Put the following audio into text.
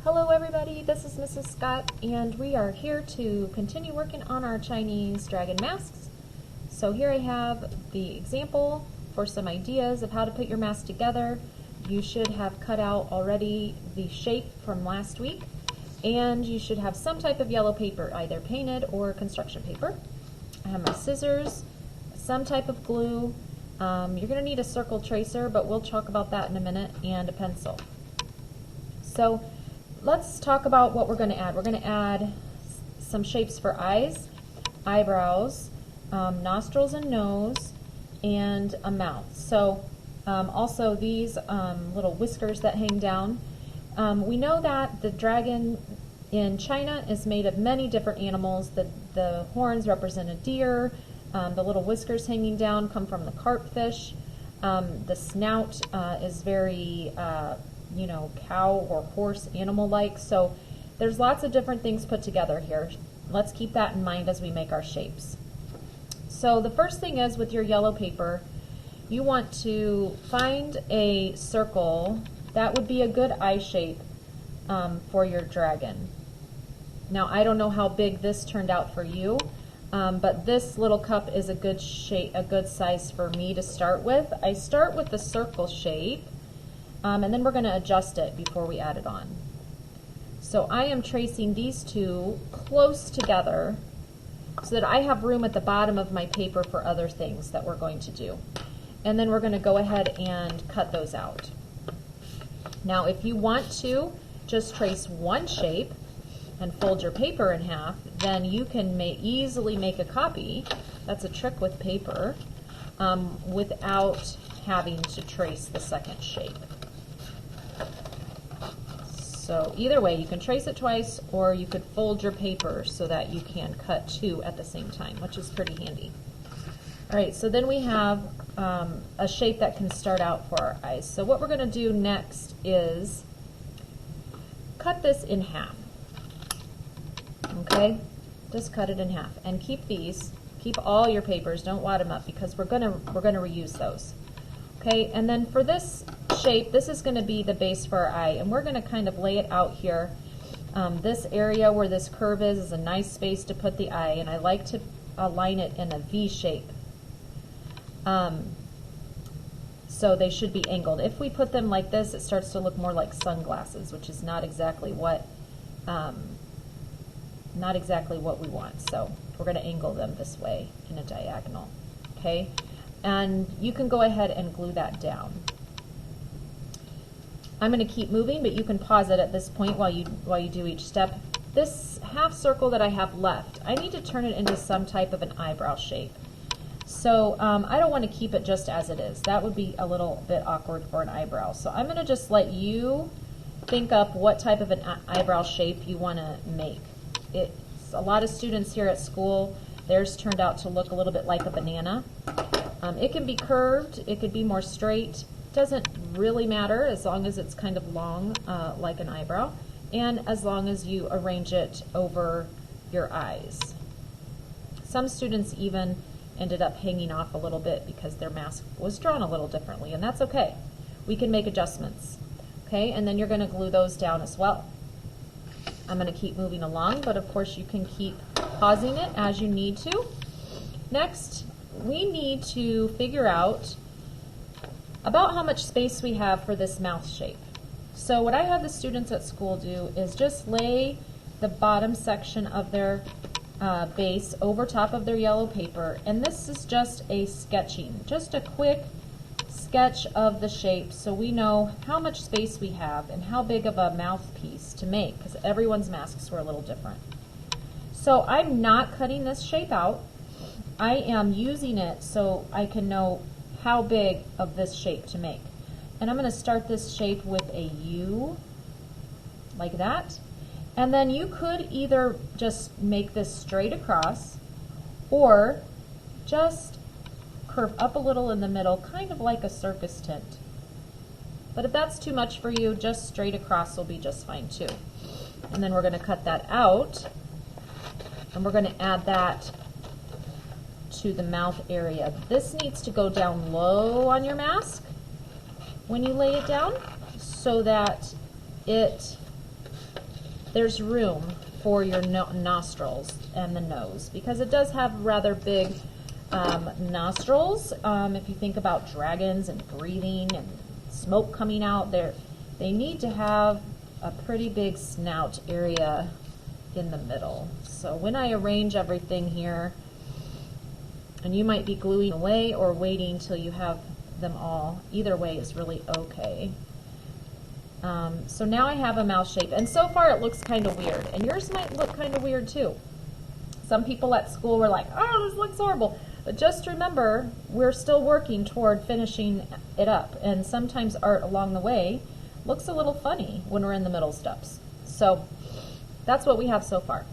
Hello everybody, this is Mrs. Scott and we are here to continue working on our Chinese dragon masks. So here I have the example for some ideas of how to put your mask together. You should have cut out already the shape from last week and you should have some type of yellow paper, either painted or construction paper. I have my scissors, some type of glue. You're going to need a circle tracer, but we'll talk about that in a minute, and a pencil. So let's talk about what we're going to add. We're going to add some shapes for eyes, eyebrows, nostrils and nose, and a mouth. So also these little whiskers that hang down. We know that the dragon in China is made of many different animals. The horns represent a deer. The little whiskers hanging down come from the carp fish. The snout is very cow or horse animal-like. So there's lots of different things put together here. Let's keep that in mind as we make our shapes. So the first thing is, with your yellow paper, you want to find a circle that would be a good eye shape for your dragon. Now I don't know how big this turned out for you, but this little cup is a good shape, a good size for me to start with. I start with the circle shape, and then we're going to adjust it before we add it on. So I am tracing these two close together so that I have room at the bottom of my paper for other things that we're going to do. And then we're going to go ahead and cut those out. Now if you want to just trace one shape and fold your paper in half, then you can easily make a copy. That's a trick with paper, without having to trace the second shape. So either way, you can trace it twice, or you could fold your paper so that you can cut two at the same time, which is pretty handy. All right, so then we have a shape that can start out for our eyes. So what we're going to do next is cut this in half. Okay, just cut it in half, and keep all your papers. Don't wad them up because we're gonna reuse those. Okay, and then for this shape, this is going to be the base for our eye, and we're going to kind of lay it out here. This area where this curve is a nice space to put the eye, and I like to align it in a V shape. So they should be angled. If we put them like this, it starts to look more like sunglasses, which is not exactly what we want. So we're going to angle them this way in a diagonal. Okay, and you can go ahead and glue that down. I'm going to keep moving, but you can pause it at this point while you do each step. This half circle that I have left, I need to turn it into some type of an eyebrow shape. So I don't want to keep it just as it is. That would be a little bit awkward for an eyebrow. So I'm going to just let you think up what type of an eyebrow shape you want to make. A lot of students here at school, theirs turned out to look a little bit like a banana. It can be curved, it could be more straight. Doesn't really matter as long as it's kind of long, like an eyebrow, and as long as you arrange it over your eyes. Some students even ended up hanging off a little bit because their mask was drawn a little differently, and that's okay. We can make adjustments. Okay, and then you're going to glue those down as well. I'm going to keep moving along, but of course you can keep pausing it as you need to. Next, we need to figure out about how much space we have for this mouth shape. So what I have the students at school do is just lay the bottom section of their base over top of their yellow paper, and this is just a sketching, just a quick sketch of the shape so we know how much space we have and how big of a mouthpiece to make, because everyone's masks were a little different. So I'm not cutting this shape out. I am using it so I can know how big of this shape to make. And I'm going to start this shape with a U, like that. And then you could either just make this straight across, or just curve up a little in the middle, kind of like a circus tent. But if that's too much for you, just straight across will be just fine too. And then we're going to cut that out, and we're going to add that to the mouth area. This needs to go down low on your mask when you lay it down so that it there's room for your nostrils and the nose, because it does have rather big nostrils. If you think about dragons and breathing and smoke coming out, they need to have a pretty big snout area in the middle. So when I arrange everything here, and you might be gluing away or waiting till you have them all, either way is really okay. So now I have a mouth shape, and so far it looks kind of weird, and yours might look kind of weird too. Some people at school were like, oh, this looks horrible. But just remember, we're still working toward finishing it up, and sometimes art along the way looks a little funny when we're in the middle steps. So that's what we have so far.